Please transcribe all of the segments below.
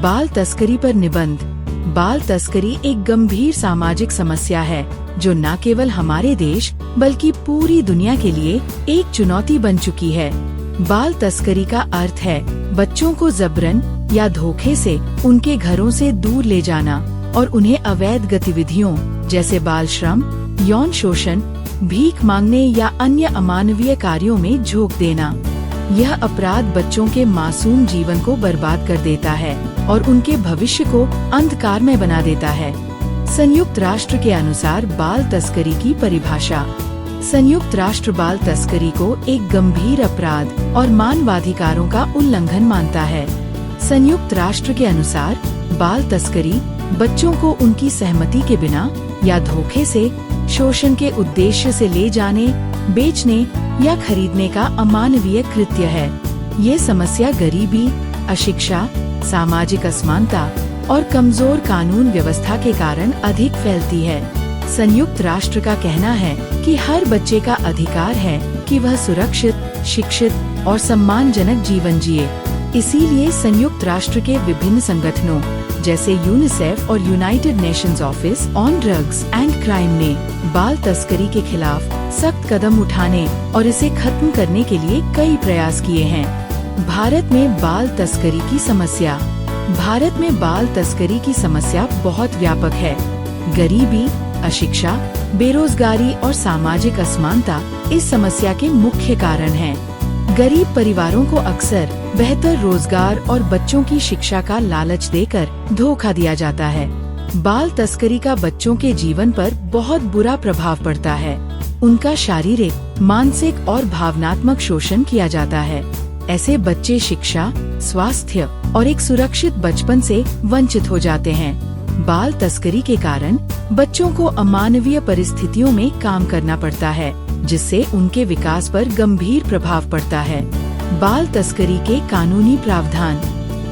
बाल तस्करी पर निबंध। बाल तस्करी एक गंभीर सामाजिक समस्या है जो न केवल हमारे देश बल्कि पूरी दुनिया के लिए एक चुनौती बन चुकी है। बाल तस्करी का अर्थ है बच्चों को जबरन या धोखे से उनके घरों से दूर ले जाना और उन्हें अवैध गतिविधियों जैसे बाल श्रम, यौन शोषण, भीख मांगने या अन्य अमानवीय कार्यों में झोंक देना। यह अपराध बच्चों के मासूम जीवन को बर्बाद कर देता है और उनके भविष्य को अंधकार में बना देता है। संयुक्त राष्ट्र के अनुसार बाल तस्करी की परिभाषा। संयुक्त राष्ट्र बाल तस्करी को एक गंभीर अपराध और मानवाधिकारों का उल्लंघन मानता है। संयुक्त राष्ट्र के अनुसार बाल तस्करी बच्चों को उनकी सहमति के बिना या धोखे से शोषण के उद्देश्य से ले जाने, बेचने या खरीदने का अमानवीय कृत्य है। ये समस्या गरीबी, अशिक्षा, सामाजिक असमानता और कमजोर कानून व्यवस्था के कारण अधिक फैलती है। संयुक्त राष्ट्र का कहना है कि हर बच्चे का अधिकार है कि वह सुरक्षित, शिक्षित और सम्मानजनक जीवन जिए। इसीलिए संयुक्त राष्ट्र के विभिन्न संगठनों जैसे यूनिसेफ और United Nations office on drugs and crime ने बाल तस्करी के खिलाफ सख्त कदम उठाने और इसे खत्म करने के लिए कई प्रयास किए हैं। भारत में बाल तस्करी की समस्या। भारत में बाल तस्करी की समस्या बहुत व्यापक है। गरीबी, अशिक्षा, बेरोजगारी और सामाजिक असमानता इस समस्या के मुख्य कारण हैं। गरीब परिवारों को अक्सर बेहतर रोजगार और बच्चों की शिक्षा का लालच देकर धोखा दिया जाता है। बाल तस्करी का बच्चों के जीवन पर बहुत बुरा प्रभाव पड़ता है। उनका शारीरिक, मानसिक और भावनात्मक शोषण किया जाता है। ऐसे बच्चे शिक्षा, स्वास्थ्य और एक सुरक्षित बचपन से वंचित हो जाते हैं। बाल तस्करी के कारण बच्चों को अमानवीय परिस्थितियों में काम करना पड़ता है, जिससे उनके विकास पर गंभीर प्रभाव पड़ता है। बाल तस्करी के कानूनी प्रावधान।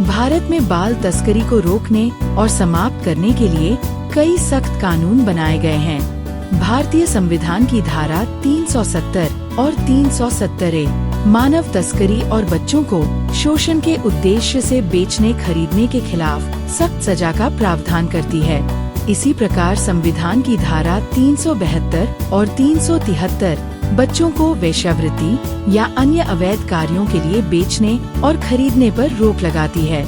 भारत में बाल तस्करी को रोकने और समाप्त करने के लिए कई सख्त कानून बनाए गए हैं। भारतीय संविधान की धारा 370 और 370A मानव तस्करी और बच्चों को शोषण के उद्देश्य से बेचने खरीदने के खिलाफ सख्त सजा का प्रावधान करती है। इसी प्रकार संविधान की धारा 372 और 373 बच्चों को वेश्यावृत्ति या अन्य अवैध कार्यों के लिए बेचने और खरीदने पर रोक लगाती है।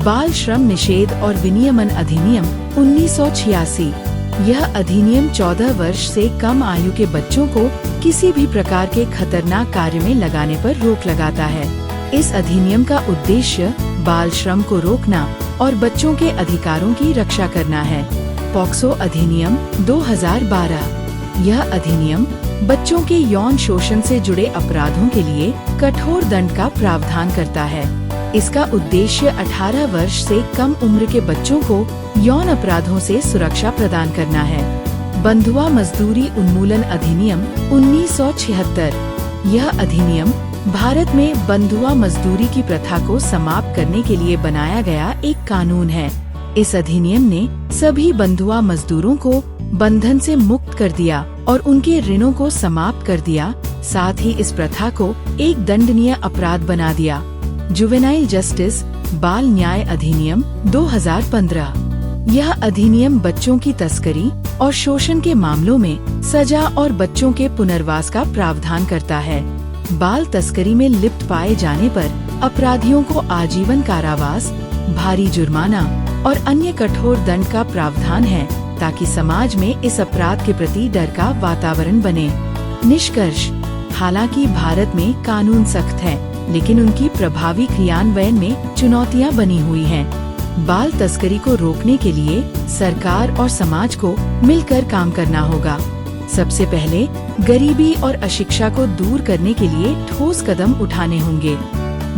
बाल श्रम निषेध और विनियमन अधिनियम 1986। यह अधिनियम 14 वर्ष से कम आयु के बच्चों को किसी भी प्रकार के खतरनाक कार्य में लगाने पर रोक लगाता है। इस अधिनियम का उद्देश्य बाल श्रम को रोकना और बच्चों के अधिकारों की रक्षा करना है। पॉक्सो अधिनियम 2012। यह अधिनियम बच्चों के यौन शोषण से जुड़े अपराधों के लिए कठोर दंड का प्रावधान करता है। इसका उद्देश्य 18 वर्ष से कम उम्र के बच्चों को यौन अपराधों से सुरक्षा प्रदान करना है। बंधुआ मजदूरी उन्मूलन अधिनियम 1976। यह अधिनियम भारत में बंधुआ मजदूरी की प्रथा को समाप्त करने के लिए बनाया गया एक कानून है। इस अधिनियम ने सभी बंधुआ मजदूरों को बंधन से मुक्त कर दिया और उनके ऋणों को समाप्त कर दिया। साथ ही इस प्रथा को एक दंडनीय अपराध बना दिया। जुवेनाइल जस्टिस बाल न्याय अधिनियम 2015। यह अधिनियम बच्चों की तस्करी और शोषण के मामलों में सजा और बच्चों के पुनर्वास का प्रावधान करता है। बाल तस्करी में लिप्त पाए जाने पर अपराधियों को आजीवन कारावास, भारी जुर्माना और अन्य कठोर दंड का प्रावधान है, ताकि समाज में इस अपराध के प्रति डर का वातावरण बने। निष्कर्ष। हालांकि भारत में कानून सख्त है, लेकिन उनकी प्रभावी क्रियान्वयन में चुनौतियां बनी हुई हैं। बाल तस्करी को रोकने के लिए सरकार और समाज को मिलकर काम करना होगा। सबसे पहले गरीबी और अशिक्षा को दूर करने के लिए ठोस कदम उठाने होंगे।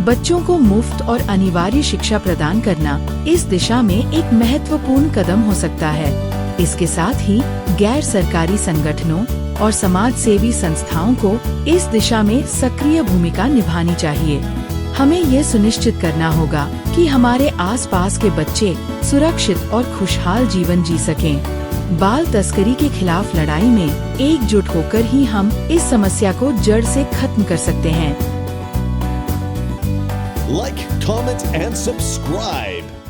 बच्चों को मुफ्त और अनिवार्य शिक्षा प्रदान करना इस दिशा में एक महत्वपूर्ण कदम हो सकता है। इसके साथ ही गैर सरकारी संगठनों और समाज सेवी संस्थाओं को इस दिशा में सक्रिय भूमिका निभानी चाहिए। हमें ये सुनिश्चित करना होगा कि हमारे आसपास के बच्चे सुरक्षित और खुशहाल जीवन जी सकें। बाल तस्करी के खिलाफ लड़ाई में एकजुट होकर ही हम इस समस्या को जड़ से खत्म कर सकते हैं। Like, comment, and subscribe.